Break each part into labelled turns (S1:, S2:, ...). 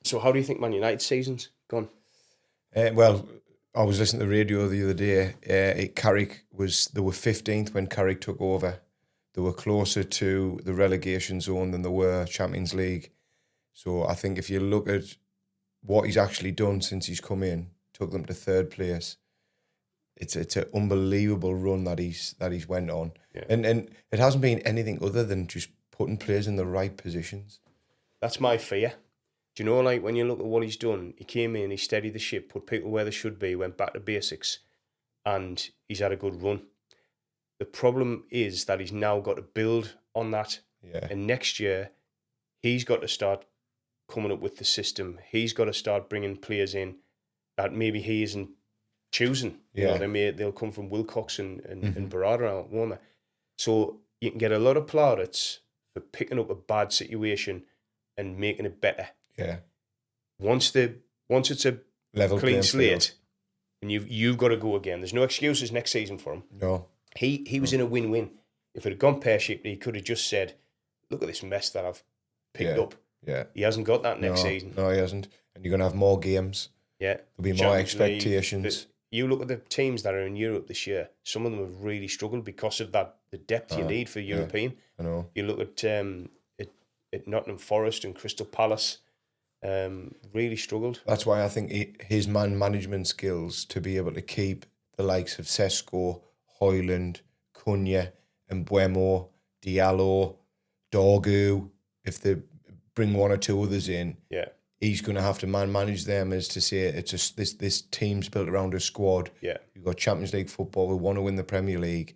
S1: So how do you think Man United season's gone?
S2: Well, I was listening to the radio the other day. Carrick they were 15th when Carrick took over. They were closer to the relegation zone than they were Champions League. So I think if you look at what he's actually done since he's come in, took them to third place. It's an unbelievable run that he's went on, and it hasn't been anything other than just putting players in the right positions.
S1: That's my fear. Do you know, like, when you look at what he's done, he came in, he steadied the ship, put people where they should be, went back to basics, and he's had a good run. The problem is that he's now got to build on that, and next year he's got to start coming up with the system. He's got to start bringing players in that maybe he isn't choosing. You know, they'll come from Wilcox and Barada, won't they? So you can get a lot of plaudits for picking up a bad situation and making it better.
S2: Yeah.
S1: Once it's a
S2: level
S1: clean slate, and you've got to go again. There's no excuses next season for him.
S2: No.
S1: He was in a win-win. If it had gone pear-shaped, he could have just said, "Look at this mess that I've picked up."
S2: Yeah.
S1: He hasn't got that next season.
S2: No, he hasn't. And you're going to have more games.
S1: Yeah.
S2: There'll be more expectations.
S1: You look at the teams that are in Europe this year, some of them have really struggled because of that, the depth you need for European.
S2: I know.
S1: You look at Nottingham Forest and Crystal Palace, really struggled.
S2: That's why I think his man management skills to be able to keep the likes of Sesko, Hoyland, Cunha, and Buemo, Diallo, Dorgu, if they bring one or two others in, he's going to have to manage them, as to say it's just this team's built around a squad.
S1: Yeah.
S2: You've got Champions League football. We want to win the Premier League.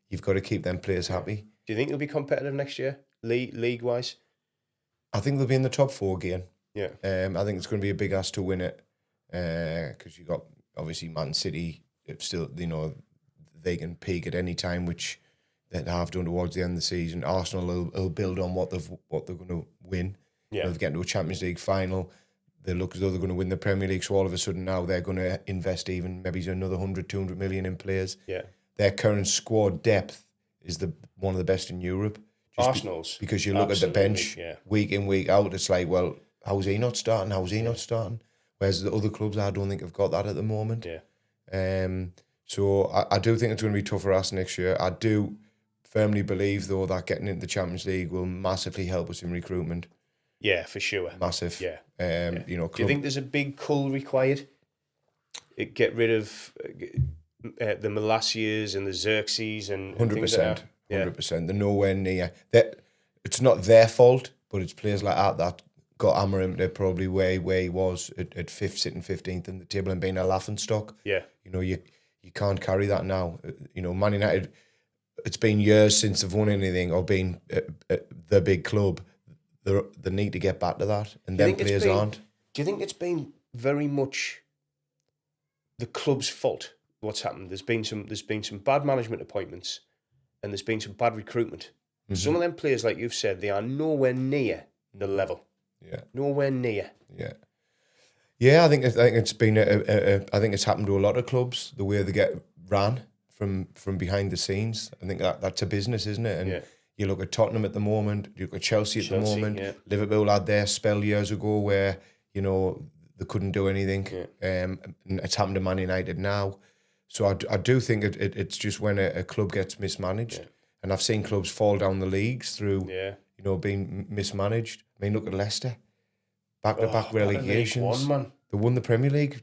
S2: You've got to keep them players happy.
S1: Do you think they'll be competitive next year, league-wise?
S2: I think they'll be in the top four again.
S1: Yeah.
S2: I think it's going to be a big ask to win it, because you've got, obviously, Man City. It's still, they can peak at any time, which they have done towards the end of the season. Arsenal will build on what they're going to win.
S1: Yeah.
S2: They've getting to a Champions League final. They look as though they're going to win the Premier League. So all of a sudden now they're going to invest even maybe another 100, 200 million in players.
S1: Yeah.
S2: Their current squad depth is one of the best in Europe.
S1: Arsenal's.
S2: Because you look at the bench week in, week out, it's like, well, how's he not starting? How's he not starting? Whereas the other clubs, I don't think have got that at the moment.
S1: Yeah.
S2: So I do think it's going to be tough for us next year. I do firmly believe, though, that getting into the Champions League will massively help us in recruitment.
S1: Yeah, for sure.
S2: Massive.
S1: Yeah.
S2: Do
S1: you think there's a big cull required? Get rid of the Malassias and the Xerxes and
S2: 100%. 100%. They're nowhere near. It's not their fault, but it's players like that got Amarim to probably where he was at 5th, sitting 15th in the table and being a laughingstock.
S1: Yeah.
S2: You can't carry that now. Man United, it's been years since they've won anything or been the big club. They need to get back to that, and them players aren't.
S1: Do you think it's been very much the club's fault? What's happened? There's been some bad management appointments, and there's been some bad recruitment. Mm-hmm. Some of them players, like you've said, they are nowhere near the level.
S2: Yeah,
S1: nowhere near.
S2: Yeah. I think it's been I think it's happened to a lot of clubs, the way they get ran from behind the scenes. I think that's a business, isn't it? And you look at Tottenham at the moment, you look at Chelsea at the moment. Yeah. Liverpool had their spell years ago where, they couldn't do anything. Yeah. And it's happened to Man United now. So I do think it's just when a club gets mismanaged. Yeah. And I've seen clubs fall down the leagues through, being mismanaged. I mean, look at Leicester. Back-to-back relegations. They won the Premier League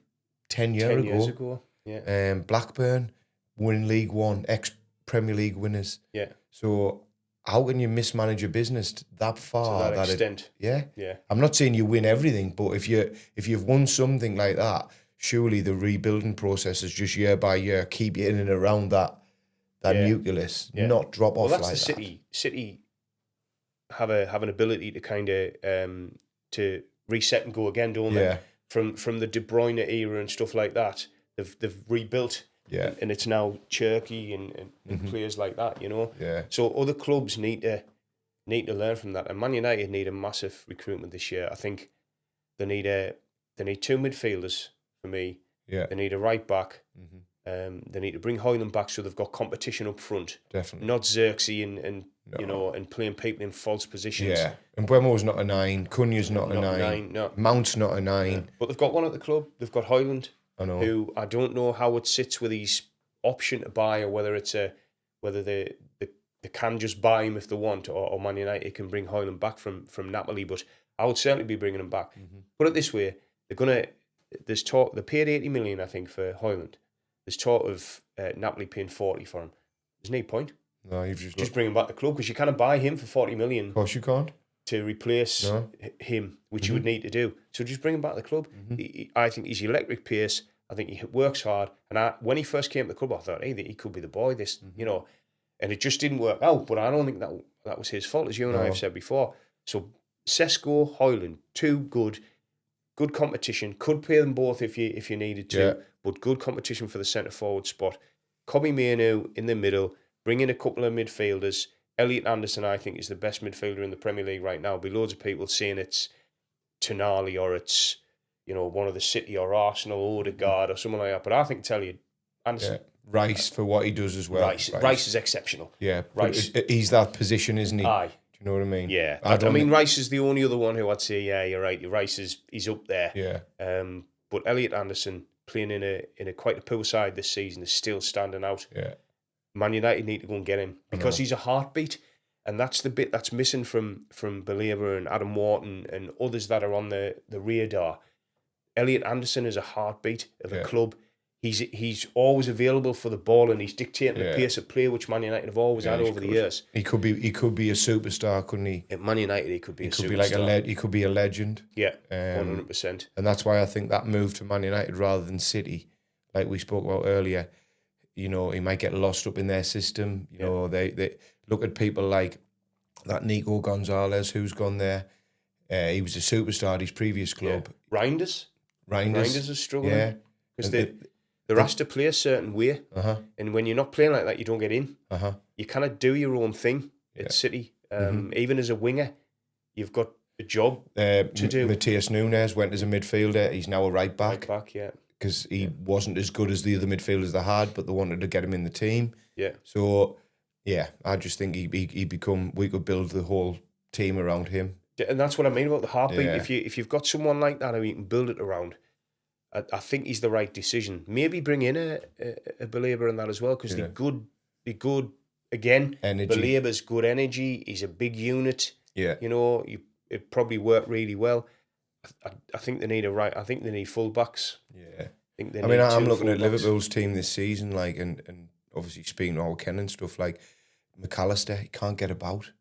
S2: 10 years ago.
S1: Yeah.
S2: Blackburn winning League One, ex-Premier League winners.
S1: Yeah.
S2: So how can you mismanage a business that far?
S1: To that extent.
S2: Yeah. I'm not saying you win everything, but if you've won something like that, surely the rebuilding process is just year by year keep you in and around that nucleus, not drop off like that.
S1: That's the City have an ability to kind of to reset and go again, don't they? From the De Bruyne era and stuff like that, they've rebuilt.
S2: Yeah.
S1: And it's now Cherky and players like that,
S2: Yeah.
S1: So other clubs need to learn from that. And Man United need a massive recruitment this year. I think they need 2 midfielders for me.
S2: Yeah.
S1: They need a right back They need to bring Hoyland back so they've got competition up front.
S2: Definitely.
S1: Not Xerxes and and playing people in false positions.
S2: Yeah. And Buemo's not a 9. Cunha's not a 9.
S1: No.
S2: Mount's not a 9.
S1: Yeah. But they've got one at the club. They've got Hoyland,
S2: I know.
S1: who I don't know how it sits with his option to buy, or whether they can just buy him if they want, or Man United can bring Hoyland back from Napoli. But I would certainly be bringing him back. Put it this way: there's talk. They paid 80 million, I think, for Hoyland. There's talk of Napoli paying 40 for him. There's no point.
S2: No, you've
S1: just bring him back to the club, because you can't buy him for 40 million.
S2: Of course you can't.
S1: To replace him, which you would need to do. So just bring him back to the club. I think he's electric pace. I think he works hard. And when he first came to the club, I thought, hey, he could be the boy. And it just didn't work out. But I don't think that was his fault, as you and I have said before. So Sesko, Hoyland, two good competition. Could play them both if you needed to, but good competition for the centre forward spot. Kobbie Mainoo in the middle. Bring in a couple of midfielders. Elliot Anderson, I think, is the best midfielder in the Premier League right now. There'll be loads of people saying it's Tonali or it's one of the City or Arsenal, Odegaard or someone like that. But I think it's Elliot Anderson.
S2: Yeah. Rice for what he does as well.
S1: Rice is exceptional.
S2: Yeah,
S1: Rice.
S2: He's that position, isn't he?
S1: Aye.
S2: Do you know what I mean?
S1: Yeah. I mean, Rice is the only other one who I'd say, yeah, you're right. Rice is up there.
S2: Yeah.
S1: But Elliot Anderson, playing in a quite a poor side this season, is still standing out.
S2: Yeah.
S1: Man United need to go and get him, because he's a heartbeat, and that's the bit that's missing from Believer and Adam Wharton and others that are on the radar. Elliot Anderson is a heartbeat of the club. He's always available for the ball, and he's dictating the pace of play, which Man United have always had over the years.
S2: He could be a superstar, couldn't he?
S1: At Man United, he could be a superstar.
S2: He could be a legend.
S1: Yeah, 100%.
S2: And that's why I think that move to Man United rather than City, like we spoke about earlier, he might get lost up in their system. They look at people like that Nico Gonzalez, who's gone there. He was a superstar at his previous club.
S1: Yeah. Reinders is struggling. Because they're asked to play a certain way. And when you're not playing like that, you don't get in. You kind of do your own thing at City. Even as a winger, you've got a job to do.
S2: Matthias Nunes went as a midfielder. He's now a right back.
S1: Right back, yeah.
S2: Because he wasn't as good as the other midfielders they had, but they wanted to get him in the team.
S1: Yeah.
S2: So, yeah, I just think we could build the whole team around him.
S1: And that's what I mean about the heartbeat. Yeah. If you've got someone like that who you can build it around, I think he's the right decision. Maybe bring in a Believer in that as well, because they're good again.
S2: Energy.
S1: Believer's good energy. He's a big unit.
S2: Yeah.
S1: It probably worked really well. I think they need I think they need fullbacks.
S2: Yeah.
S1: I'm
S2: looking at Liverpool's team this season, and obviously speaking to Ken and stuff, like McAllister, he can't get about.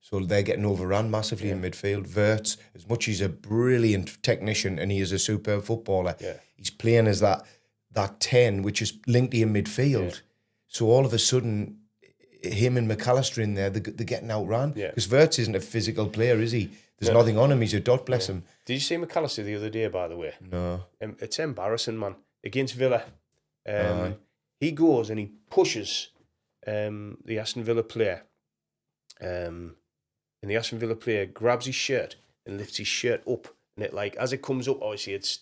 S2: So they're getting overrun massively in midfield. Wirtz, as much as he's a brilliant technician and he is a superb footballer, he's playing as that 10, which is linked to in midfield. Yeah. So all of a sudden, him and McAllister in there, they're getting outrun. Because Wirtz isn't a physical player, is he? There's nothing on him. He's a dot, bless him.
S1: Did you see McAllister the other day, by the way?
S2: No.
S1: It's embarrassing, man. Against Villa. He goes and he pushes the Aston Villa player. And the Aston Villa player grabs his shirt and lifts his shirt up. And it, like, as it comes up, obviously it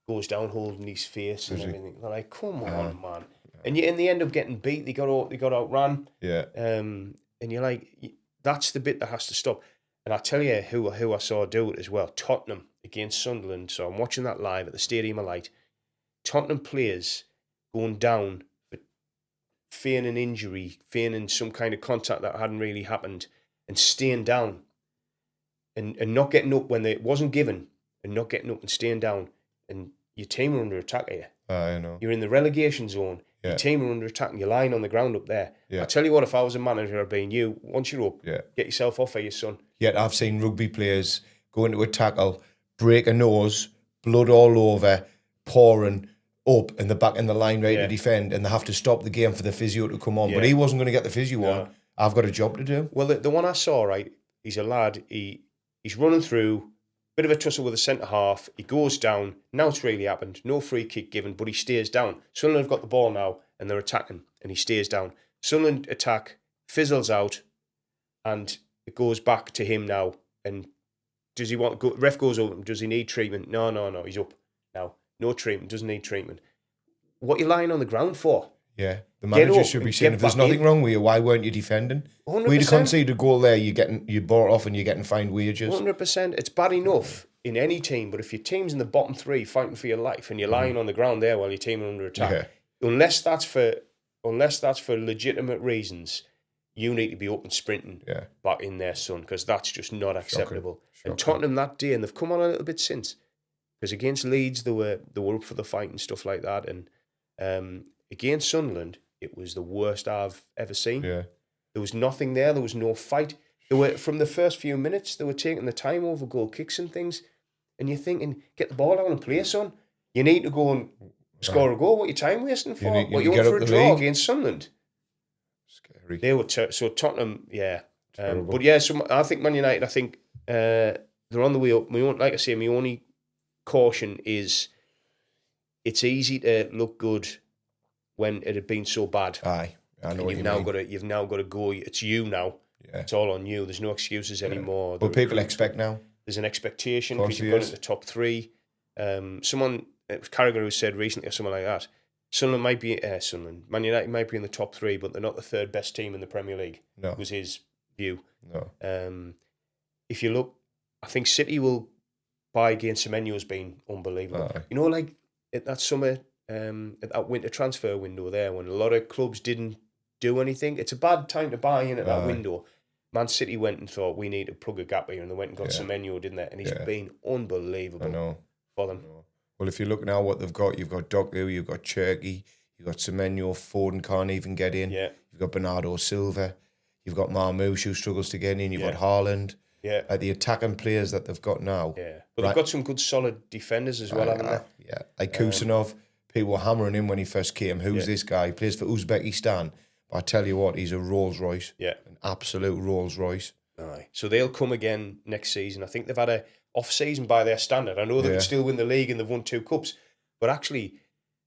S1: goes down holding his face and everything. They're like, come on, man. And they end up getting beat. They got outrun.
S2: Yeah.
S1: And you're like, that's the bit that has to stop. And I tell you who I saw do it as well. Tottenham against Sunderland. So I'm watching that live at the Stadium of Light. Tottenham players going down, but feigning injury, feigning some kind of contact that hadn't really happened, and staying down, and not getting up when it wasn't given, and not getting up and staying down. And your team are under attack here.
S2: I know.
S1: You're in the relegation zone. Yeah. Your team are under attack, and you're lying on the ground up there. Yeah. I tell you what, if I was a manager being you, once you're up, get yourself off of your son.
S2: Yet I've seen rugby players go into a tackle, break a nose, blood all over, pouring up in the back in the line ready to defend, and they have to stop the game for the physio to come on. But he wasn't going to get the physio on. I've got a job to do.
S1: Well, the one I saw, right, he's a lad, he's running through, bit of a tussle with the centre-half, he goes down, now it's really happened, no free kick given, but he stays down. Sunderland have got the ball now, and they're attacking, and he stays down. Sunderland attack, fizzles out, and it goes back to him now, and does he want to go, ref goes over him, does he need treatment? No, he's up now. No treatment, doesn't need treatment. what are you lying on the ground for?
S2: Yeah, the manager
S1: up
S2: should be
S1: and
S2: saying,
S1: get
S2: if there's
S1: back
S2: nothing
S1: in.
S2: wrong with you, why weren't you defending? If we'd
S1: 100%.
S2: conceded a goal there, you're bought off and you're getting fined wages.
S1: 100%. It's bad enough in any team, but if your team's in the bottom three fighting for your life and you're lying on the ground there while your team are under attack, unless that's for legitimate reasons, you need to be up and sprinting back in there, son, because that's just not acceptable.
S2: Shocking.
S1: And Tottenham that day, and they've come on a little bit since, because against Leeds they were up for the fight and stuff like that, and against Sunderland it was the worst I've ever seen.
S2: Yeah.
S1: There was nothing there. There was no fight. They were, from the first few minutes, they were taking the time over goal kicks and things, and you're thinking, get the ball down and play, son. You need to go and score a goal. What are you time wasting for? What you want for a draw against Sunderland?
S2: Scary.
S1: They were so Tottenham, yeah. But yeah, so I think Man United, I think they're on the way up. Like I say, my only caution is it's easy to look good when it had been so bad.
S2: Aye, I know what you mean.
S1: You've now got to go. It's you now. Yeah. It's all on you. There's no excuses anymore.
S2: But people expect now.
S1: There's an expectation because you've gone into the top three. Someone, it was Carragher who said recently or something like that, Man United might be in the top three, but they're not the third best team in the Premier League.
S2: No.
S1: Was his view.
S2: No.
S1: If you look, I think City will buy again. Semenyo has been unbelievable.
S2: Aye.
S1: You know, like at that summer, at that winter transfer window there, when a lot of clubs didn't do anything. It's a bad time to buy in at that window. Man City went and thought, we need to plug a gap here, and they went and got Semenyo, didn't they? And he's been unbelievable for them.
S2: Well, if you look now what they've got, you've got Doku, you've got Cherky, you've got Semenyo, Foden can't even get in.
S1: Yeah.
S2: You've got Bernardo Silva, you've got Marmoush who struggles to get in, you've got Haaland.
S1: Yeah.
S2: Like the attacking players that they've got now.
S1: Yeah. But they've got some good solid defenders as well, haven't they?
S2: Yeah. Like Kusanov, people were hammering him when he first came. Who's this guy? He plays for Uzbekistan. But I tell you what, he's a Rolls Royce.
S1: Yeah.
S2: An absolute Rolls Royce.
S1: Aye. So they'll come again next season. I think they've had a off season by their standard. I know they could still win the league and they've won 2 cups, but actually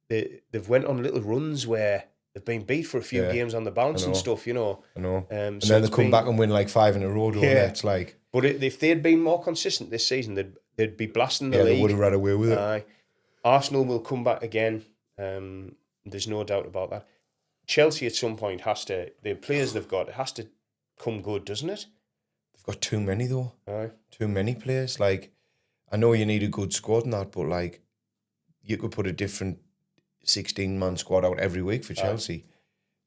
S1: they've went on little runs where they've been beat for a few games on the bounce and stuff, you know.
S2: I know. And
S1: so
S2: then they come back and win like 5 in a row, don't they? It's like...
S1: But if they'd been more consistent this season, they'd be blasting the league.
S2: Yeah, they would have run away with it.
S1: Aye. Arsenal will come back again. There's no doubt about that. Chelsea at some point the players they've got, it has to come good, doesn't it?
S2: They've got too many though.
S1: Aye.
S2: Too many players. Like, I know you need a good squad and that, but like, you could put a different 16-man squad out every week for Chelsea.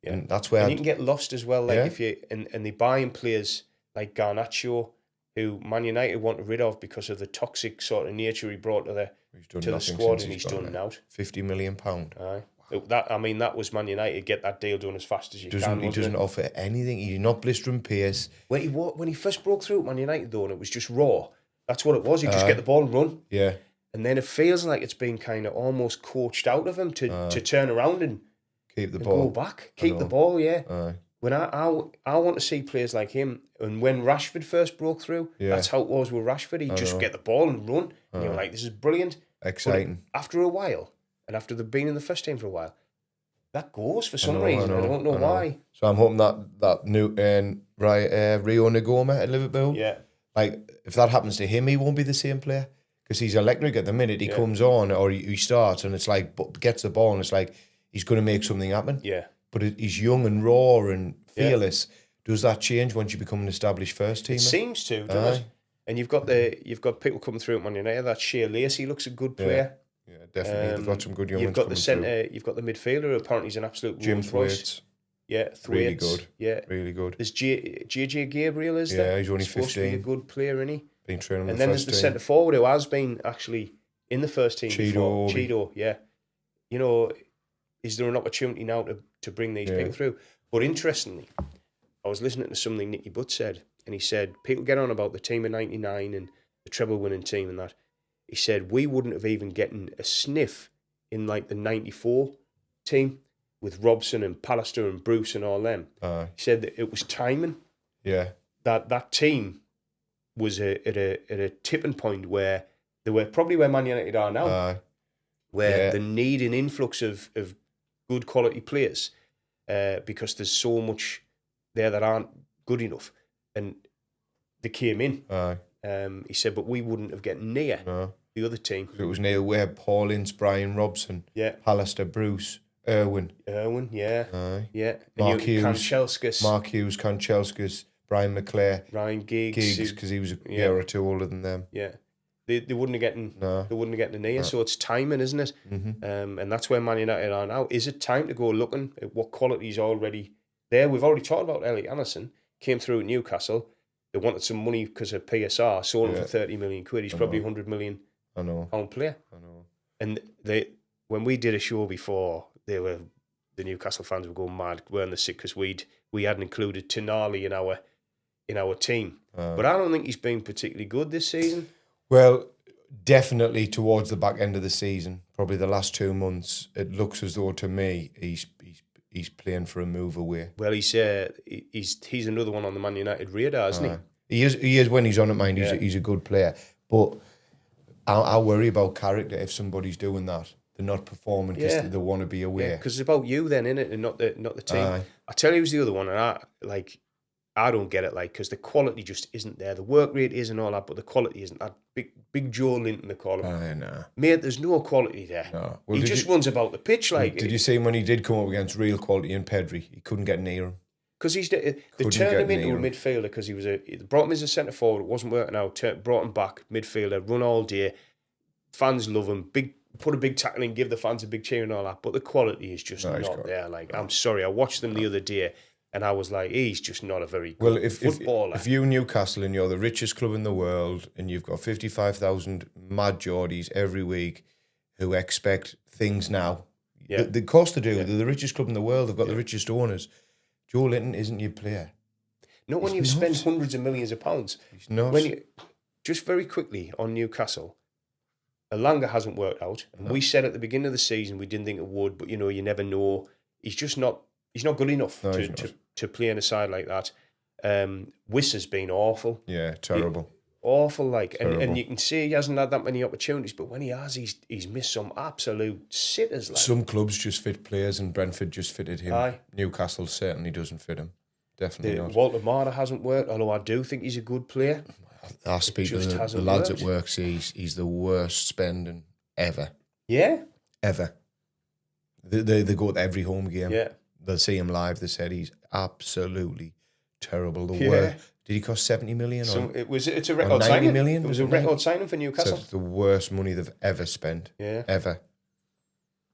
S2: Yeah. And that's where...
S1: And you can get lost as well, like if you... And they buy in players like Garnacho, who Man United want rid of because of the toxic sort of nature he brought to the squad, and he's done out.
S2: £50 million.
S1: Aye. That was Man United. Get that deal done as fast as you can.
S2: He doesn't offer anything. He's not blistering pace.
S1: When he first broke through at Man United, though, and it was just raw. That's what it was. He just get the ball and run.
S2: Yeah.
S1: And then it feels like it's been kind of almost coached out of him to turn around and
S2: keep the ball.
S1: Go back, keep the ball. Yeah.
S2: Aye.
S1: When I want to see players like him, and when Rashford first broke through, that's how it was with Rashford. He'd just get the ball and run, and you're like, this is brilliant.
S2: Exciting.
S1: But after a while, and after they've been in the first team for a while, that goes for some reason. I don't know why.
S2: So I'm hoping that new Rio Ngoma at Liverpool.
S1: Yeah.
S2: Like, if that happens to him, he won't be the same player because he's electric at the minute. He comes on or he starts, and it's like gets the ball, and it's like he's going to make something happen.
S1: Yeah.
S2: But he's young and raw and fearless. Does that change once you become an established first teamer?
S1: It seems to, doesn't it? And you've got people coming through at Man United. That Shea Lacey looks a good player.
S2: Yeah, definitely. They've got some good young ones.
S1: You've got the centre. You've got the midfielder. Who apparently he's an absolute
S2: Jim Thwaites.
S1: Yeah, Thwaites.
S2: Really good.
S1: Yeah,
S2: really good.
S1: There's JJ Gabriel. Is there?
S2: Yeah, he's only 15.
S1: Supposed to be a good player, isn't he?
S2: Been training.
S1: And then there's the centre forward who has been actually in the first team before.
S2: Cheeto.
S1: Yeah. You know, is there an opportunity now to bring these people through? But interestingly, I was listening to something Nicky Butt said, and he said people get on about the team of '99 and the treble-winning team and that. He said we wouldn't have even gotten a sniff in like the '94 team with Robson and Pallister and Bruce and all them. He said that it was timing.
S2: Yeah.
S1: That team was at a tipping point where they were probably where Man United are now, where the need and influx of good quality players, because there's so much there that aren't good enough, and they came in. He said, but we wouldn't have gotten near the other team.
S2: It was Neil Webb, Paul Ince, Brian Robson, Pallister, Bruce, Irwin,
S1: yeah.
S2: Aye.
S1: Yeah. And
S2: Mark Hughes,
S1: Kanchelskis,
S2: Brian McClare,
S1: Ryan Giggs,
S2: because he was a year or two older than them.
S1: Yeah. They wouldn't have gotten
S2: No.
S1: they wouldn't have gotten the near, so it's timing, isn't it?
S2: Mm-hmm.
S1: And that's where Man United are now. Is it time to go looking at what quality is already there? We've already talked about Elliot Anderson, came through at Newcastle. They wanted some money because of PSR, sold him for 30 million quid. He's probably £100 million pound player.
S2: I know.
S1: And when we did a show before, the Newcastle fans were going mad, weren't they, sick because we hadn't included Tonali in our team. But I don't think he's been particularly good this season.
S2: Well, definitely towards the back end of the season, probably the last 2 months, it looks as though to me he's playing for a move away.
S1: Well, he's another one on the Man United radar, isn't he?
S2: He is when he's on it, mind. He's a good player, but I worry about character if somebody's doing that. They're not performing because they want to be away.
S1: Yeah, because it's about you then, innit, and not the team. I tell you who's the other one, and I don't get it, because the quality just isn't there. The work rate is and all that, but the quality isn't. That big Joe Linton, they call him.
S2: No.
S1: Mate, there's no quality there.
S2: No. Well,
S1: he just runs about the pitch
S2: Did you see him when he did come up against real quality in Pedri? He couldn't get near him.
S1: Because they turned him into a midfielder because they brought him as a centre forward. It wasn't working out. Brought him back, midfielder, run all day. Fans love him. Put a big tackle in, give the fans a big cheer and all that. But the quality is just not there. I'm sorry. I watched them the other day. And I was like, he's just not a very good footballer.
S2: If you're Newcastle and you're the richest club in the world and you've got 55,000 mad Geordies every week who expect things now, the cost to do, they're the richest club in the world, they've got the richest owners. Joe Linton isn't your player.
S1: Not when you've spent hundreds of millions of pounds.
S2: He's not.
S1: Just very quickly on Newcastle, Elanga hasn't worked out. And we said at the beginning of the season we didn't think it would, but you never know. He's just not. He's not good enough to play in a side like that. Wiss has been awful.
S2: Yeah, terrible.
S1: Awful, and you can see he hasn't had that many opportunities, but when he has, he's missed some absolute sitters.
S2: Some clubs just fit players, and Brentford just fitted him.
S1: Aye.
S2: Newcastle certainly doesn't fit him. Definitely not.
S1: Walter Mara hasn't worked, although I do think he's a good player.
S2: I speak to the lads at work, say he's the worst spending ever.
S1: Yeah?
S2: Ever. They go to every home game.
S1: Yeah.
S2: They'll see him live. They said he's absolutely terrible. Did he cost 70 million?
S1: It's a record signing.
S2: 90 million?
S1: It was a record signing for Newcastle.
S2: So it's the worst money they've ever spent.
S1: Yeah.
S2: Ever.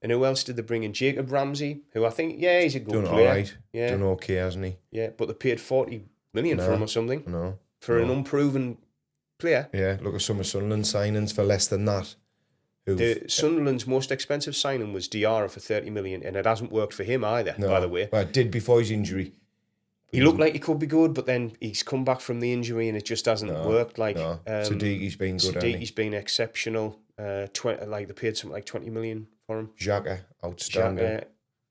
S1: And who else did they bring in? Jacob Ramsey, who I think, he's a good player.
S2: Done all right.
S1: Yeah.
S2: Done okay, hasn't he?
S1: Yeah, but they paid 40 million for him or something.
S2: No.
S1: For an unproven player.
S2: Yeah, look at some of Sunderland signings for less than that.
S1: Sunderland's most expensive signing was Diarra for 30 million, and it hasn't worked for him either, by the way.
S2: Well, it did before his injury.
S1: He looked like he could be good, but then he's come back from the injury and it just hasn't worked.
S2: Sadiqi's been good.
S1: Sadiqi's been exceptional. They paid something like 20 million for him.
S2: Yakka, outstanding.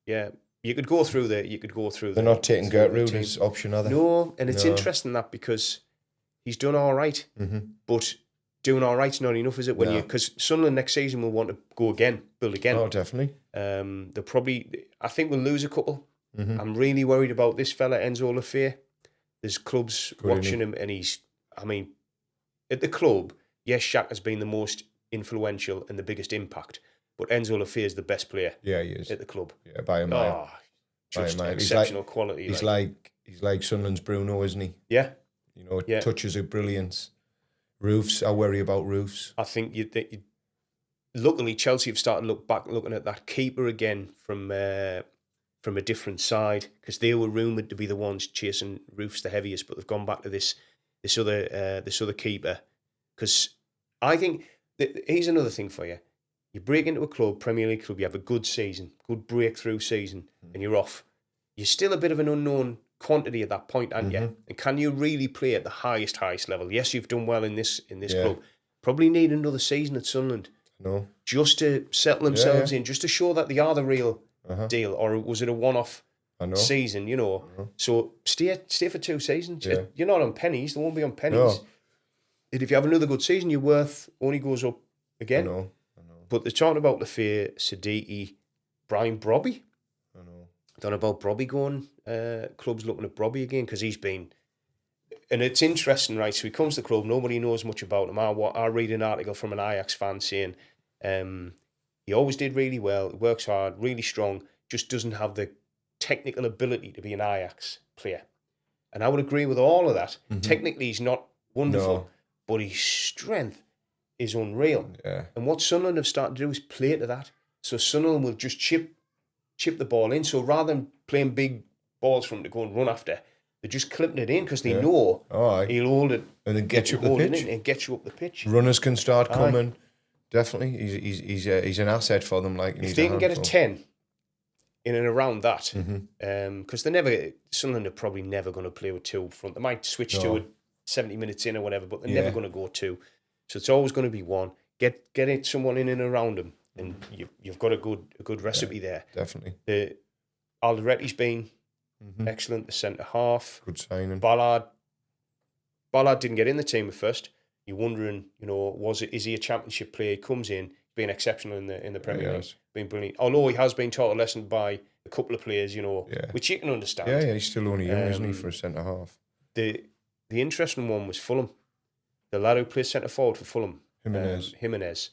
S1: Yeah. You could go through the.
S2: They're not taking Gertrude as option, are they?
S1: No, and it's interesting that because he's done all right, but doing all right's not enough, is it? Because Sunderland next season will want to go again, build again.
S2: Oh, definitely.
S1: They'll probably. I think we'll lose a couple. I'm really worried about this fella Enzo Lafay. There's clubs watching him, and at the club, yes, Shaq has been the most influential and the biggest impact, but Enzo Lafay is the best player.
S2: Yeah, he is
S1: at the club.
S2: Yeah, by a mile.
S1: Just exceptional quality.
S2: He's like Sunderland's Bruno, isn't he?
S1: Yeah.
S2: Touches of brilliance. Roofs, I worry about roofs.
S1: I think luckily Chelsea have started looking at that keeper again from a different side, because they were rumoured to be the ones chasing roofs the heaviest, but they've gone back to this other keeper. Because I think here's another thing for you. You break into a club, Premier League club, you have a good season, good breakthrough season, and you're off. You're still a bit of an unknown quantity at that point, aren't you? And can you really play at the highest level? Yes, you've done well in this club. Probably need another season at Sunderland.
S2: No.
S1: Just to settle themselves in, just to show that they are the real deal, or was it a one-off season? So stay for 2 seasons.
S2: Yeah.
S1: You're not on pennies. They won't be on pennies.
S2: No.
S1: And if you have another good season, your worth only goes up again.
S2: I know.
S1: But they're talking about Lafay, Sadiqi, Brian Brobby. I know. Don't know about Brobby going. Clubs looking at Brobby again, because he's been and it's interesting, right? So he comes to the club, nobody knows much about him. I read an article from an Ajax fan saying he always did really well, he works hard, really strong, just doesn't have the technical ability to be an Ajax player. And I would agree with all of that. Technically, he's not wonderful, but his strength is unreal.
S2: Yeah.
S1: And what Sunderland have started to do is play to that. So Sunderland will just chip the ball in. So rather than playing big balls for him to go and run after, they're just clipping it in because they know he'll hold it
S2: and then get you up the pitch.
S1: And get you up the pitch.
S2: Runners can start coming. Definitely, he's an asset for them. Like
S1: if they can get a 10 in and around that, because Sunderland are probably never going to play with two up front. They might switch to it 70 minutes in or whatever, but they're never going to go two. So it's always going to be one. Get someone in and around them, and you've got a good recipe there.
S2: Definitely.
S1: Alderetti's been excellent. The centre half,
S2: good signing.
S1: Ballard didn't get in the team at first. You're wondering, is he a championship player? He comes in, being exceptional in the Premier League, been brilliant. Although he has been taught a lesson by a couple of players, which you can understand.
S2: Yeah, he's still only young, isn't he, for a centre half?
S1: The interesting one was Fulham. The lad who plays centre forward for Fulham, Jimenez,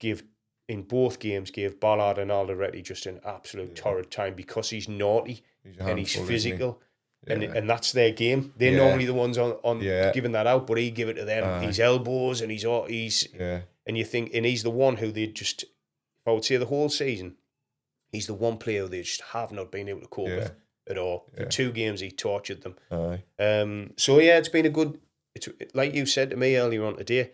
S1: in both games gave Ballard and Alderweireld just an absolute torrid time because he's naughty and he's physical. And that's their game. They're normally the ones on giving that out, but he give it to them. His elbows and he's and you think, and he's the one who they just, I would say the whole season, he's the one player they just have not been able to cope with at all. For 2 games he tortured them. So it's been a good. It's like you said to me earlier on today.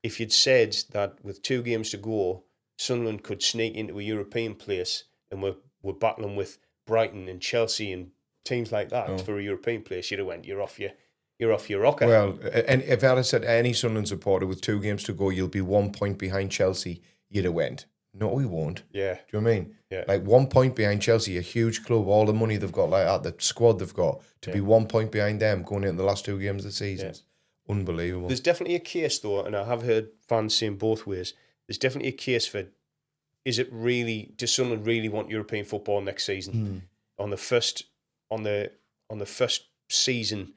S1: If you'd said that with 2 games to go, Sunderland could sneak into a European place and we're battling with Brighton and Chelsea and teams like that for a European place, you'd have went, you're off your rocker.
S2: Well, and if I had said any Sunderland supporter with 2 games to go, you'll be 1 point behind Chelsea, you'd have went, no, we won't.
S1: Yeah.
S2: Do you know what I mean?
S1: Yeah.
S2: Like 1 point behind Chelsea, a huge club, all the money they've got, like that, the squad they've got, to be 1 point behind them going into the last 2 games of the season. Unbelievable.
S1: There's definitely a case though, and I have heard fans saying both ways, there's definitely a case for, does Sunderland really want European football next season? On the first season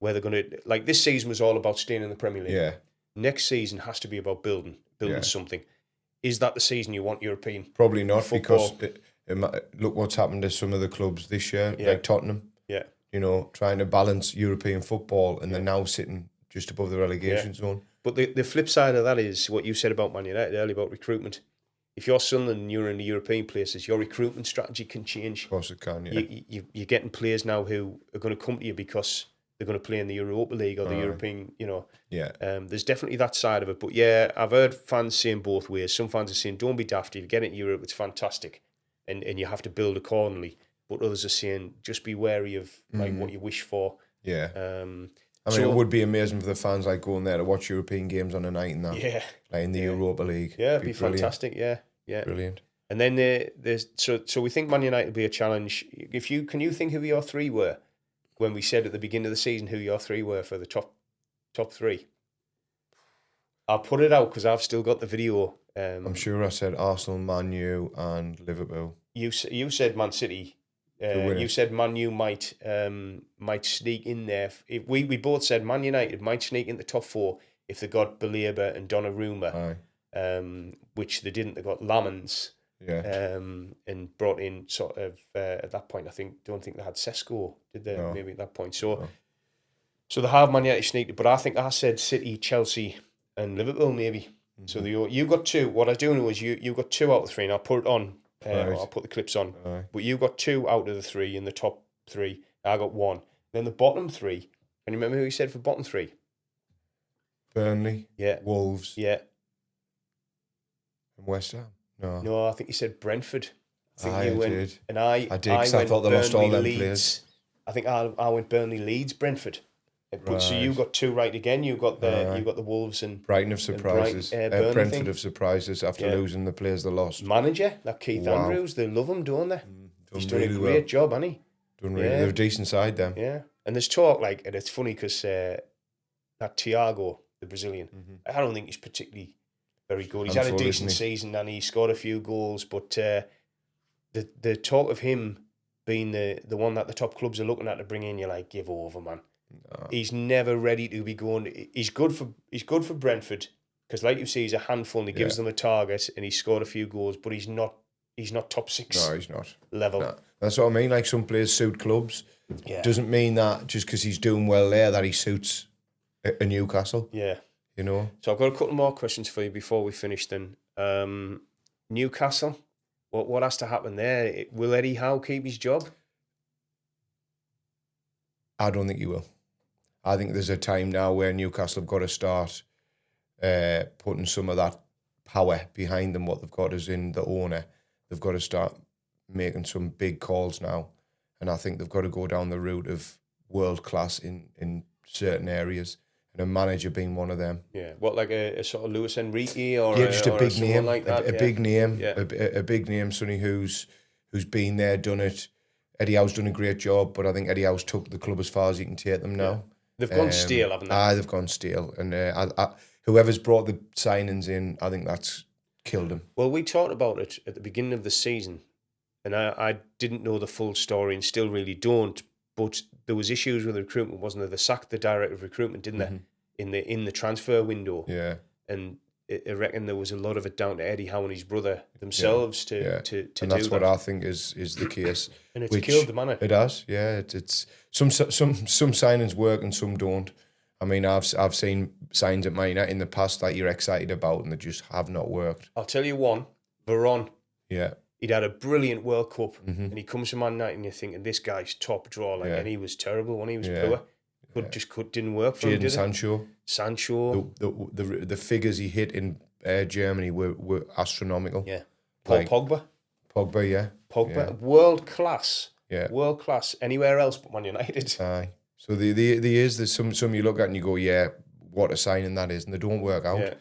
S1: where they're going to, like this season was all about staying in the Premier League.
S2: Yeah.
S1: Next season has to be about building something. Is that the season you want European?
S2: Probably not,
S1: football?
S2: because look what's happened to some of the clubs this year, like Tottenham.
S1: Yeah.
S2: Trying to balance European football and they're now sitting just above the relegation zone.
S1: But the flip side of that is what you said about Man United earlier about recruitment. If you're Sunderland and you're in the European places, your recruitment strategy can change.
S2: Of course it can, yeah.
S1: You're getting players now who are going to come to you because they're going to play in the Europa League or the European,
S2: Yeah.
S1: There's definitely that side of it. But yeah, I've heard fans saying both ways. Some fans are saying, don't be daft. If you get into Europe, it's fantastic. And you have to build accordingly. But others are saying, just be wary of like what you wish for.
S2: Yeah. It would be amazing for the fans like going there to watch European games on a night and that.
S1: Yeah.
S2: Like in the Europa League.
S1: Yeah, it'd be fantastic. Yeah.
S2: Brilliant.
S1: And then so we think Man United will be a challenge. Can you think who your 3 were when we said at the beginning of the season who your 3 were for the top 3? I'll put it out because I've still got the video.
S2: I'm sure I said Arsenal, Man U, and Liverpool.
S1: You said Man City. You said Man U might sneak in there. If we both said Man United might sneak in the top 4 if they got Baleba and Donnarumma. Which they didn't. They got Lamans, and brought in sort of at that point. Don't think they had Sesko, did they? No. Maybe at that point. So they have Man United sneaked, but I think I said City, Chelsea, and Liverpool maybe. So you got 2. What I do know is you got 2 out of the 3, and I'll put it on. I'll put the clips on. But you got 2 out of the 3 in the top 3. I got 1. Then the bottom 3. Can you remember who you said for bottom 3?
S2: Burnley.
S1: Yeah.
S2: Wolves.
S1: Yeah.
S2: And West Ham.
S1: No, I think you said Brentford.
S2: I did.
S1: And I
S2: did because I thought they lost all them players.
S1: I think I went Burnley, Leeds, Brentford. But so you got 2 right again. You got the Wolves and
S2: Brighton of surprises. Brentford of surprises after losing the players they lost.
S1: Manager, like Keith Andrews, they love him, don't they? He's done really a great job, hasn't he?
S2: They're a decent side, them.
S1: Yeah, and there's talk and it's funny because that Thiago, the Brazilian, I don't think he's particularly very good. He's had a decent season and he scored a few goals, but the talk of him being the one that the top clubs are looking at to bring in, you're like, give over, man. He's never ready to be going. He's good for Brentford because, like you see, he's a handful and he gives them a target and he scored a few goals, but he's not top six.
S2: No, he's not
S1: level.
S2: No. That's what I mean. Like some players suit clubs.
S1: Yeah.
S2: Doesn't mean that just because he's doing well there that he suits a Newcastle.
S1: Yeah.
S2: You know.
S1: So I've got a couple more questions for you before we finish. Then Newcastle, what has to happen there? Will Eddie Howe keep his job?
S2: I don't think he will. I think there's a time now where Newcastle have got to start putting some of that power behind them. What they've got is in the owner. They've got to start making some big calls now. And I think they've got to go down the route of world class in certain areas. And a manager being one of them.
S1: Yeah. What, like a sort of Luis Enrique or
S2: just a big name
S1: like that?
S2: A big name. A big name, Sonny, who's been there, done it. Eddie Howe's done a great job, but I think Eddie Howe's took the club as far as he can take them now.
S1: They've gone stale, haven't they?
S2: They've gone stale. And whoever's brought the signings in, I think that's killed them.
S1: Well, we talked about it at the beginning of the season, and I didn't know the full story and still really don't, but there was issues with the recruitment, wasn't there? They sacked the director of recruitment, didn't they, in the transfer window?
S2: Yeah.
S1: And I reckon there was a lot of it down to Eddie Howe and his brother themselves to
S2: and
S1: do
S2: that's
S1: that.
S2: what I think is the case.
S1: And it's killed the man.
S2: It has, yeah. It's some signings work and some don't. I mean, I've seen signs at Man United in the past that you're excited about and they just have not worked.
S1: I'll tell you one, Veron.
S2: Yeah.
S1: He'd had a brilliant World Cup and he comes to Man United and you're thinking, this guy's top draw, and he was terrible when he was poor. Didn't work for him, did it? Sancho.
S2: The figures he hit in Germany were astronomical.
S1: Yeah. Pogba,
S2: yeah.
S1: Pogba, world class.
S2: Yeah.
S1: World class. Anywhere else but Man United.
S2: Aye. So there's some you look at and you go, yeah, what a signing that is, and they don't work out.
S1: Yeah.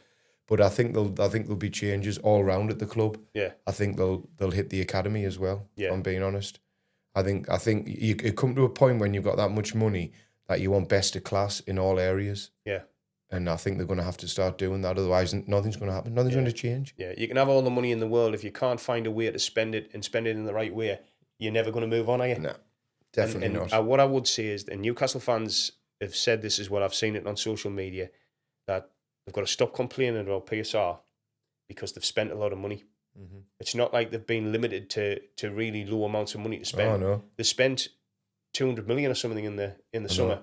S2: But I think there'll be changes all round at the club.
S1: Yeah.
S2: I think they'll hit the academy as well.
S1: Yeah.
S2: If I'm being honest. I think you come to a point when you've got that much money that you want best of class in all areas.
S1: Yeah.
S2: And I think they're going to have to start doing that. Otherwise, nothing's going to happen. Nothing's going to change.
S1: Yeah. You can have all the money in the world. If you can't find a way to spend it and spend it in the right way, you're never going to move on, are you?
S2: No, definitely not.
S1: What I would say is, and Newcastle fans have said this as well, I've seen it on social media, that they've got to stop complaining about PSR because they've spent a lot of money. Mm-hmm. It's not like they've been limited to really low amounts of money to spend.
S2: Oh, no.
S1: They spent 200 million or something in the summer.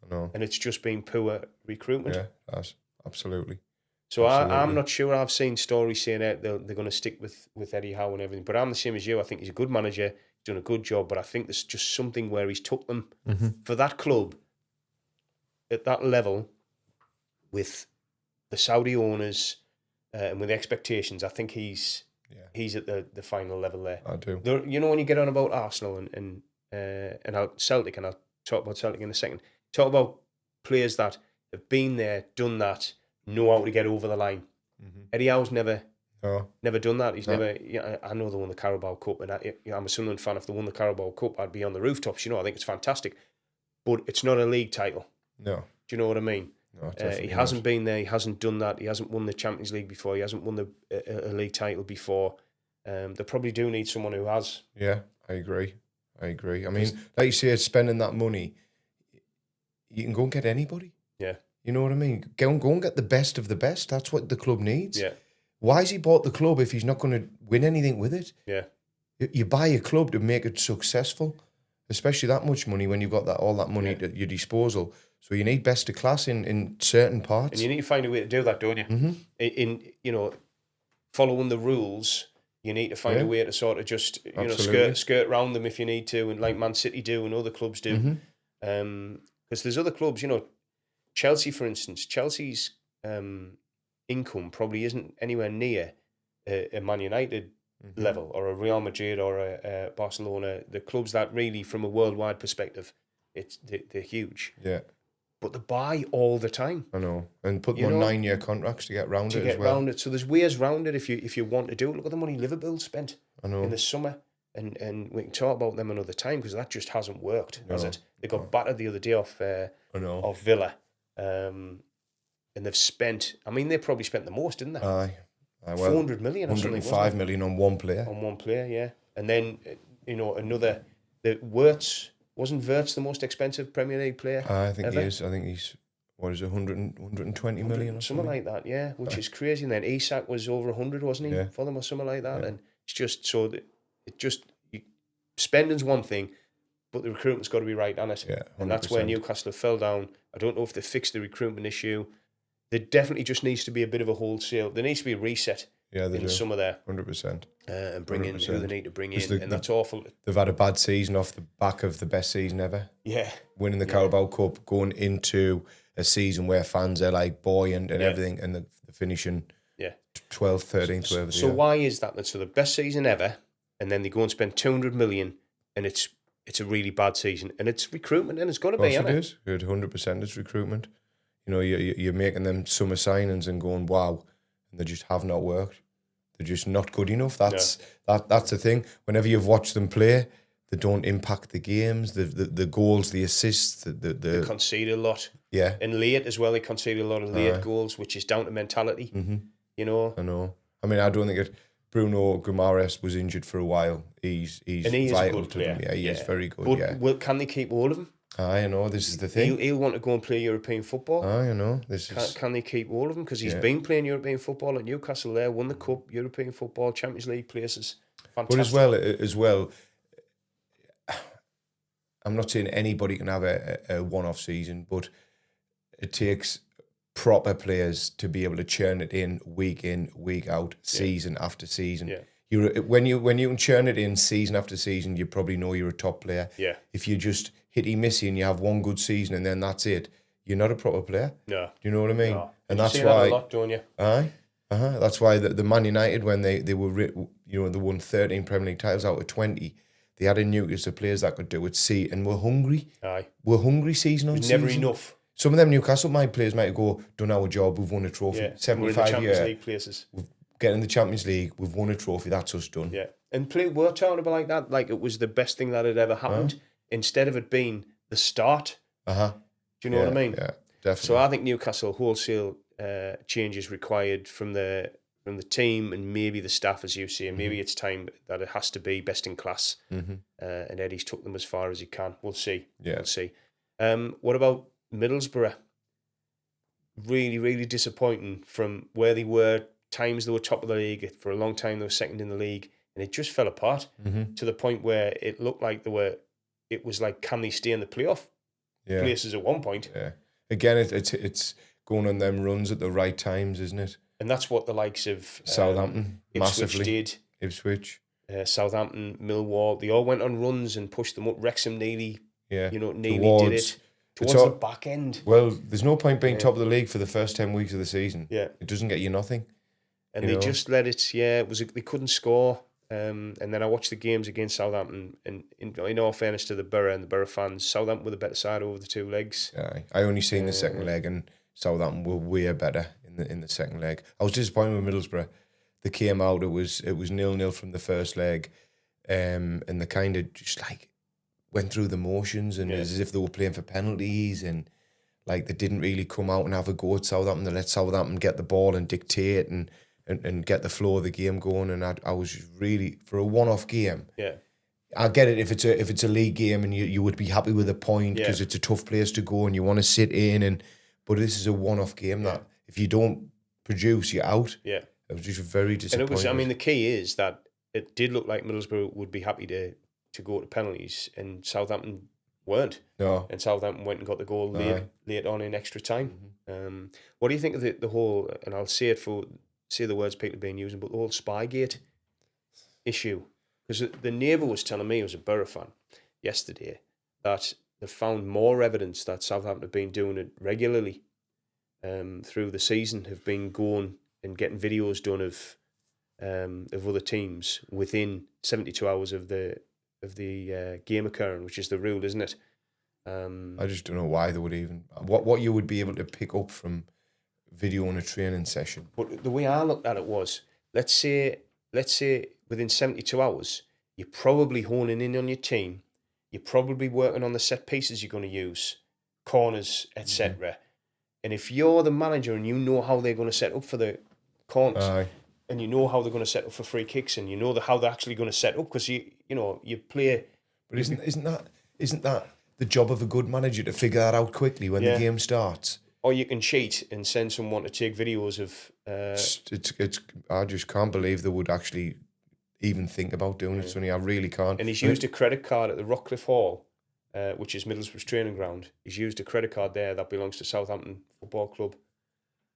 S2: I know.
S1: And it's just been poor recruitment.
S2: Yeah, that's absolutely.
S1: So I'm not sure. I've seen stories saying that they're going to stick with Eddie Howe and everything. But I'm the same as you. I think he's a good manager. He's done a good job. But I think there's just something where he's took them for that club at that level with the Saudi owners and with the expectations. I think he's at the final level there.
S2: I do.
S1: You know, when you get on about Arsenal and Celtic, and I'll talk about Celtic in a second, talk about players that have been there, done that, know how to get over the line. Mm-hmm. Eddie Howe's never done that. He's never. I know they won the Carabao Cup, and I'm a Sunderland fan. If they won the Carabao Cup, I'd be on the rooftops. I think it's fantastic, but it's not a league title.
S2: No.
S1: Do you know what I mean?
S2: No,
S1: he hasn't been there. He hasn't done that. He hasn't won the Champions League before. He hasn't won a league title before. They probably do need someone who has.
S2: Yeah, I agree. I mean, like you say, spending that money, you can go and get anybody.
S1: Yeah.
S2: You know what I mean? Go and get the best of the best. That's what the club needs.
S1: Yeah.
S2: Why has he bought the club if he's not going to win anything with it?
S1: Yeah.
S2: You buy a club to make it successful, especially that much money when you've got all that money at your disposal. So you need best of class in certain parts.
S1: And you need to find a way to do that, don't you?
S2: Mm-hmm.
S1: In following the rules, you need to find a way to sort of just skirt round them if you need to, and like Man City do and other clubs do. Because there's other clubs, Chelsea, for instance. Chelsea's income probably isn't anywhere near a Man United level or a Real Madrid or a Barcelona. The clubs that really, from a worldwide perspective, they're huge.
S2: Yeah.
S1: But they buy all the time.
S2: I know. And put them on 9-year contracts to get round it as well.
S1: So there's ways round it if you want to do it. Look at the money Liverpool spent in the summer. And we can talk about them another time because that just hasn't worked, has it? They got battered the other day off Villa. And they've spent, they probably spent the most, didn't they?
S2: Aye.
S1: 400 million or something.
S2: 105 million on one player.
S1: On one player, yeah. And then, the Wirtz wasn't Wirtz the most expensive Premier League player?
S2: I think
S1: ever?
S2: he is. I think he's, what is it, 120 million or
S1: something like that, yeah, which is crazy. And then Isak was over 100, wasn't he, for them or something like that? And it's just so that spending's one thing, but the recruitment's got to be right on it.
S2: Yeah, 100%.
S1: And that's where Newcastle fell down. I don't know if they fixed the recruitment issue. There definitely just needs to be a bit of a wholesale. There needs to be a reset in some of there.
S2: 100%.
S1: And bring 100%. In who they need to bring in. And that's awful.
S2: They've had a bad season off the back of the best season ever.
S1: Yeah.
S2: Winning the Carabao Cup, going into a season where fans are like buoyant and everything, and the finishing 12th, 13th, wherever they are.
S1: So why is that? So the best season ever, and then they go and spend 200 million, and it's a really bad season. And it's recruitment, and it's got to be, isn't it?
S2: It is. 100% it's recruitment. You know, you're making them summer signings and going, wow, and they just have not worked. They're just not good enough. That's the thing. Whenever you've watched them play, they don't impact the games, the goals, the assists. They
S1: concede a lot.
S2: Yeah.
S1: And late as well, they concede a lot of late goals, which is down to mentality.
S2: Mm-hmm.
S1: You know?
S2: I know. I mean, I don't think Bruno Guimaraes was injured for a while. He's vital to them. Yeah, he is very good.
S1: But can they keep all of them?
S2: I know, this is the thing.
S1: He'll want to go and play European football.
S2: I know.
S1: Can they keep all of them? Because he's been playing European football at Newcastle there, won the Cup, European football, Champions League places. Fantastic.
S2: But as well, I'm not saying anybody can have a one-off season, but it takes proper players to be able to churn it in, week out, season after season. Yeah. When you can churn it in season after season, you probably know you're a top player.
S1: Yeah.
S2: If you just hitty-missy and you have one good season and then that's it, you're not a proper player.
S1: No.
S2: Do you know what I mean?
S1: No.
S2: And
S1: that's why a lot, don't you?
S2: Aye. That's why the Man United, when they were, they won 13 Premier League titles out of 20. They had a nucleus of players that could do it, and we're hungry.
S1: Aye.
S2: We're hungry season on season.
S1: Never enough.
S2: Some of them Newcastle players might go, done our job, we've won a trophy.
S1: Yeah.
S2: 75
S1: we're in the Champions League places.
S2: We've get in the Champions League, we've won a trophy, that's us done.
S1: Yeah. And we're talking about like that, like it was the best thing that had ever happened, instead of it being the start. Do you know what I mean?
S2: Yeah, definitely.
S1: So I think Newcastle wholesale changes required from the team and maybe the staff, as you say. Maybe it's time that it has to be best in class. And Eddie's took them as far as he can. We'll see.
S2: Yeah.
S1: We'll see. What about Middlesbrough? Really, really disappointing from where they were. Times they were top of the league. For a long time they were second in the league. And it just fell apart to the point where it looked like it was like, can they stay in the playoff places at one point?
S2: Yeah. Again, it's going on them runs at the right times, isn't it?
S1: And that's what the likes of
S2: Southampton
S1: Ipswich did.
S2: Ipswich.
S1: Southampton, Millwall, they all went on runs and pushed them up. Wrexham nearly did it. Towards the back end.
S2: Well, there's no point being top of the league for the first 10 weeks of the season.
S1: Yeah.
S2: It doesn't get you nothing.
S1: And they just let it, they couldn't score. And then I watched the games against Southampton, and in all fairness to the Borough and the Borough fans, Southampton were the better side over the two legs.
S2: Yeah, I only seen the second leg, and Southampton were way better in the second leg. I was disappointed with Middlesbrough. They came out, it was 0-0 from the first leg, and they kind of just like went through the motions, and as if they were playing for penalties, and like they didn't really come out and have a go at Southampton. They let Southampton get the ball and dictate and get the flow of the game going, and I was really, for a one-off game. Yeah, I get it if it's a league game and you would be happy with a point because it's a tough place to go and you want to sit in, but this is a one-off game that if you don't produce, you're out. Yeah, it was just very disappointing.
S1: And it was, I mean, the key is that it did look like Middlesbrough would be happy to go to penalties, and Southampton weren't. No, and Southampton went and got the goal late on in extra time. What do you think of the whole? And I'll say the words people have been using, but the whole Spygate issue. Because the neighbour was telling me, who was a Borough fan, yesterday, that they found more evidence that Southampton have been doing it regularly through the season, have been going and getting videos done of other teams within 72 hours of the game occurring, which is the rule, isn't it?
S2: I just don't know why they would even... What you would be able to pick up from video on a training session.
S1: But the way I looked at it was, let's say within 72 hours, you're probably honing in on your team, you're probably working on the set pieces you're going to use, corners, etc. And if you're the manager and you know how they're going to set up for the corners, and you know how they're going to set up for free kicks, and you know how they're actually going to set up, because you play.
S2: But isn't that isn't that the job of a good manager to figure that out quickly when the game starts?
S1: Or you can cheat and send someone to take videos of.
S2: It's. I just can't believe they would actually even think about doing it, Sonny. I really can't.
S1: And he's used a credit card at the Rockcliffe Hall, which is Middlesbrough's training ground. He's used a credit card there that belongs to Southampton Football Club.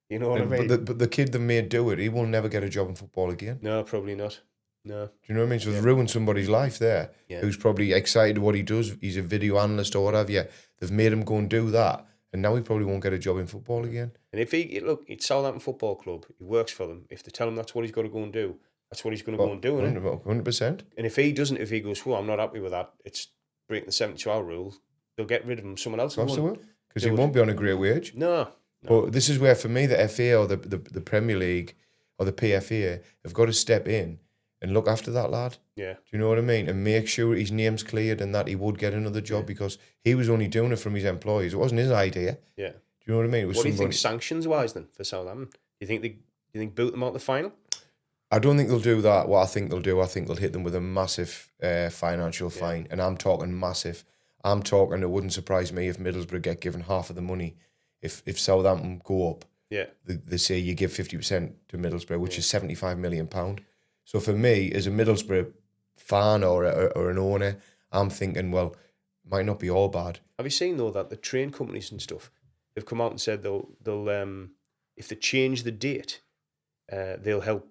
S1: You know what I mean?
S2: But the kid that made do it, he will never get a job in football again.
S1: No, probably not. No.
S2: Do you know what I mean? So they've ruined somebody's life there, who's probably excited what he does. He's a video analyst or whatever. Yeah, they've made him go and do that, and now he probably won't get a job in football again.
S1: And if it's Southampton Football Club. He works for them. If they tell him that's what he's got to go and do, that's what he's going to go and do.
S2: 100%.
S1: And if he doesn't, if he goes, well, I'm not happy with that, it's breaking the 72-hour rule, they'll get rid of him. Someone else will.
S2: Because he won't be on a great wage.
S1: No.
S2: But this is where, for me, the FA or the Premier League or the PFA have got to step in and look after that lad.
S1: Yeah.
S2: Do you know what I mean? And make sure his name's cleared and that he would get another job because he was only doing it from his employees. It wasn't his idea.
S1: Yeah.
S2: Do you know what I mean?
S1: What do you think sanctions-wise then for Southampton? Do you think boot them out the final?
S2: I don't think they'll do that. What I think they'll hit them with a massive financial fine. And I'm talking massive. I'm talking, it wouldn't surprise me if Middlesbrough get given half of the money. If Southampton go up, they say you give 50% to Middlesbrough, which is £75 million. So for me, as a Middlesbrough fan or an owner, I'm thinking, well, it might not be all bad.
S1: Have you seen though that the train companies and stuff, they've come out and said they'll if they change the date, they'll help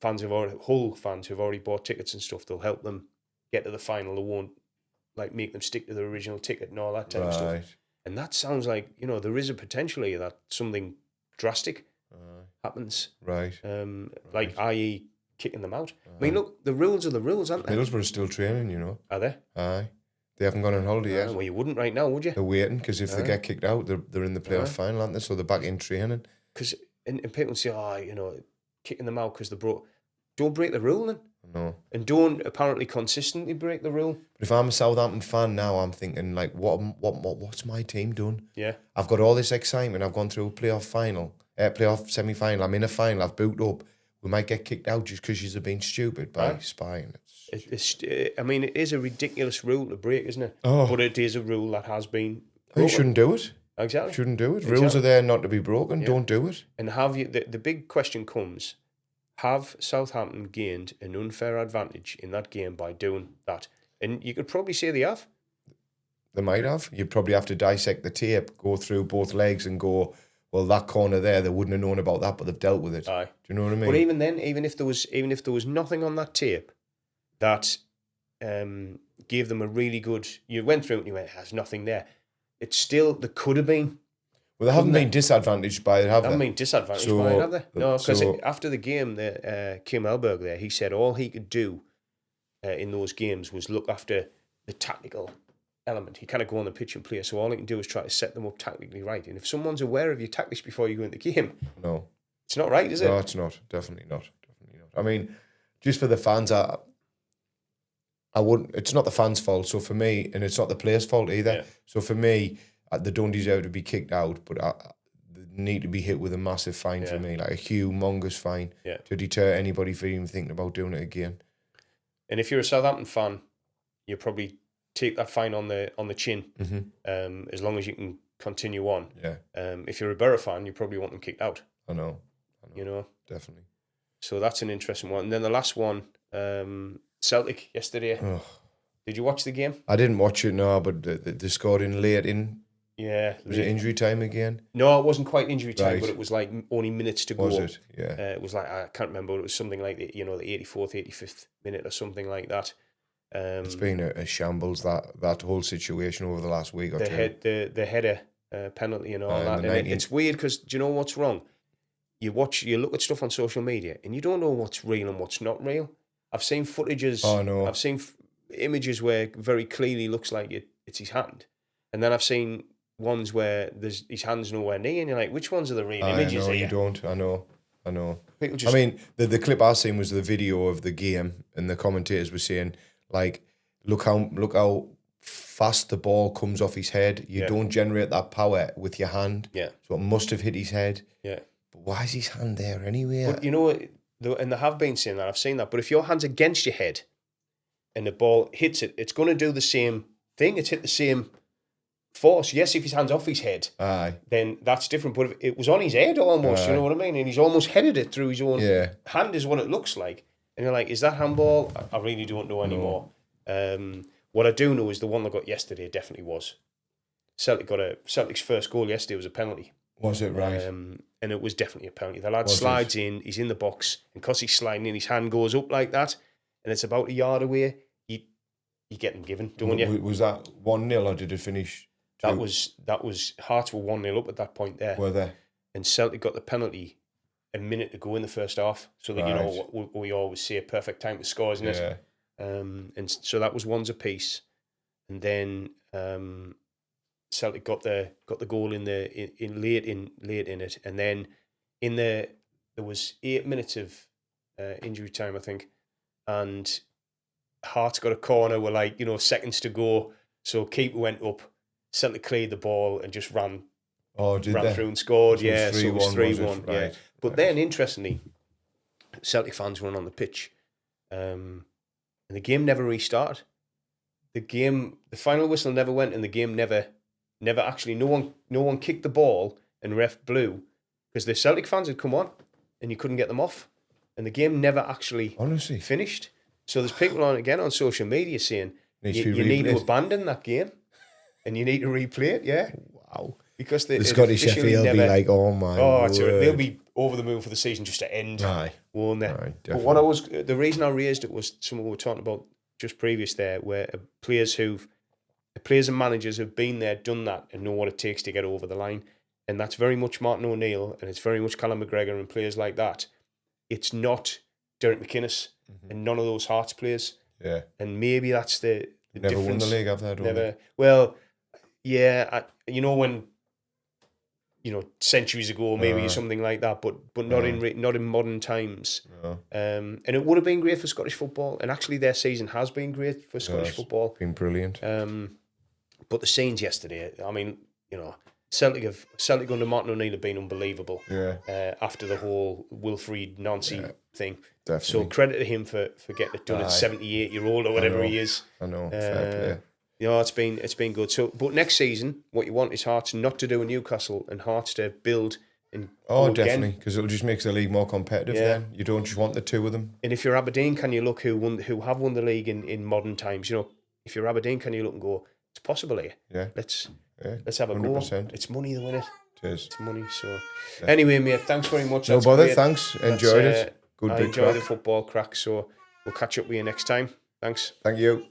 S1: Hull fans who've already bought tickets and stuff. They'll help them get to the final. They won't make them stick to the original ticket and all that type of stuff. And that sounds like, there is a potential here that something drastic happens.
S2: Right.
S1: I.e. kicking them out. I mean, look, the rules are the rules, aren't they?
S2: Middlesbrough are still training,
S1: Are they?
S2: Aye. They haven't gone on holiday yet.
S1: Well, you wouldn't right now, would you?
S2: They're waiting, because if they get kicked out, they're in the playoff final, aren't they? So they're back in training.
S1: Because and people say, kicking them out because they broke. Don't break the rule then.
S2: No.
S1: And don't apparently consistently break the rule.
S2: But if I'm a Southampton fan now, I'm thinking, like, what's my team done?
S1: Yeah. I've
S2: got all this excitement. I've gone through a playoff semi-final. I'm in a final. I've boot up. We might get kicked out just because you've been stupid by spying.
S1: It is a ridiculous rule to break, isn't it?
S2: Oh.
S1: But it is a rule that has been
S2: broken. You shouldn't do it.
S1: Exactly.
S2: Shouldn't do it. Rules are there not to be broken. Don't do it.
S1: And the big question comes, have Southampton gained an unfair advantage in that game by doing that? And you could probably say they have.
S2: They might have. You'd probably have to dissect the tape, go through both legs and go, well, that corner there, they wouldn't have known about that, but they've dealt with it.
S1: Aye.
S2: Do you know what I mean?
S1: But even then, even if there was nothing on that tape that gave them a really good, you went through it and you went, there's nothing there. It's still, there could have been.
S2: Well, they haven't been disadvantaged by it, have they?
S1: They haven't been disadvantaged by it, have they? No, because after the game, Kim Elberg there, he said all he could do in those games was look after the tactical element. He kind of go on the pitch and play, so all he can do is try to set them up tactically right. And if someone's aware of your tactics before you go into the game,
S2: no,
S1: it's not right, is it?
S2: No, it's not. Definitely not. I mean, just for the fans, I wouldn't. It's not the fans' fault. So for me, and it's not the players' fault either.
S1: Yeah.
S2: So for me, they don't deserve to be kicked out, but they need to be hit with a massive fine for me, like a humongous fine to deter anybody from even thinking about doing it again.
S1: And if you're a Southampton fan, you probably take that fine on the chin, as long as you can continue on.
S2: Yeah.
S1: If you're a Borough fan, you probably want them kicked out.
S2: I know.
S1: Definitely. So that's an interesting one. And then the last one, Celtic yesterday.
S2: Oh.
S1: Did you watch the game?
S2: I didn't watch it, no, but they scored in late in.
S1: Yeah.
S2: Was it injury time again?
S1: No, it wasn't quite injury time, but it was like only minutes to go.
S2: Was it? Yeah.
S1: It was like, I can't remember, it was something like the 84th, 85th minute or something like that.
S2: It's been a shambles, that whole situation over the last week or two.
S1: The header penalty and all that. And it's weird because do you know what's wrong? You look at stuff on social media and you don't know what's real and what's not real. I've seen footages.
S2: Oh, no.
S1: I've seen images where it very clearly looks like it's his hand. And then I've seen ones where his hand's nowhere near and you're like, which ones are the real images
S2: here?
S1: You
S2: don't. I know. I mean, the clip I seen was the video of the game and the commentators were saying, like, look how fast the ball comes off his head. You don't generate that power with your hand.
S1: Yeah.
S2: So it must have hit his head.
S1: Yeah.
S2: But why is his hand there anyway?
S1: But you know what? And they have been saying that. I've seen that. But if your hand's against your head and the ball hits it, it's going to do the same thing. It's hit the same force. Yes, if his hand's off his head, then that's different. But if it was on his head almost, you know what I mean? And he's almost headed it through his own hand is what it looks like. And you're like, is that handball? I really don't know anymore. What I do know is the one that got yesterday definitely was. Celtic's first goal yesterday was a penalty.
S2: Was it right?
S1: And it was definitely a penalty. The lad slides in, he's in the box, and because he's sliding in, his hand goes up like that, and it's about a yard away. You get him given, don't you?
S2: Was that 1-0 or did it finish 2?
S1: That was Hearts were 1-0 up at that point there.
S2: Were they?
S1: And Celtic got the penalty a minute to go in the first half. So that, you know, what we always say, a perfect time to score, isn't it? And so that was ones apiece. And then Celtic got the goal in late in it. And then there was 8 minutes of injury time, I think. And Hearts got a corner with seconds to go. So keeper went up, Celtic cleared the ball and just ran through and scored. So it was 3-1. Yeah. But then, interestingly, Celtic fans weren't on the pitch. And the game never restarted. The final whistle never went, and the game never actually, no one kicked the ball and ref blew because the Celtic fans had come on and you couldn't get them off. And the game never actually finished. So there's people on social media saying you need to abandon that game and you need to replay it. Yeah.
S2: Wow.
S1: Because the
S2: Scottish F.C. will be like, oh my word.
S1: They'll be over the moon for the season just to end. Won't they? But the reason I raised it was something we were talking about just previous there, where players and managers have been there, done that, and know what it takes to get over the line. And that's very much Martin O'Neill, and it's very much Callum McGregor and players like that. It's not Derek McInnes and none of those Hearts players.
S2: Yeah.
S1: And maybe that's the
S2: never
S1: difference.
S2: Won the league, have they?
S1: Never. Well, yeah, when centuries ago, maybe something like that, but not in modern times. No. And it would have been great for Scottish football, and actually their season has been great for Scottish football.
S2: Been brilliant.
S1: But the scenes yesterday, I mean, Celtic under Martin O'Neill have been unbelievable.
S2: Yeah.
S1: After the whole Wilfried Nancy thing.
S2: Definitely.
S1: So credit to him for getting it done at 78-year-old or whatever he is.
S2: I know. Fair play.
S1: It's been good. So, but next season, what you want is Hearts not to do a Newcastle and Hearts to build and go
S2: definitely, because it'll just make the league more competitive. Then you don't just want the two of them.
S1: And if you're Aberdeen, can you look who have won the league in modern times? If you're Aberdeen, can you look and go, it's possible here.
S2: Yeah.
S1: Let's have a 100%. Go. It's money to win it.
S2: It is.
S1: It's money. So anyway, mate, thanks very much.
S2: No bother. Thanks. Enjoyed it. Good.
S1: I enjoy the football crack. So we'll catch up with you next time. Thanks.
S2: Thank you.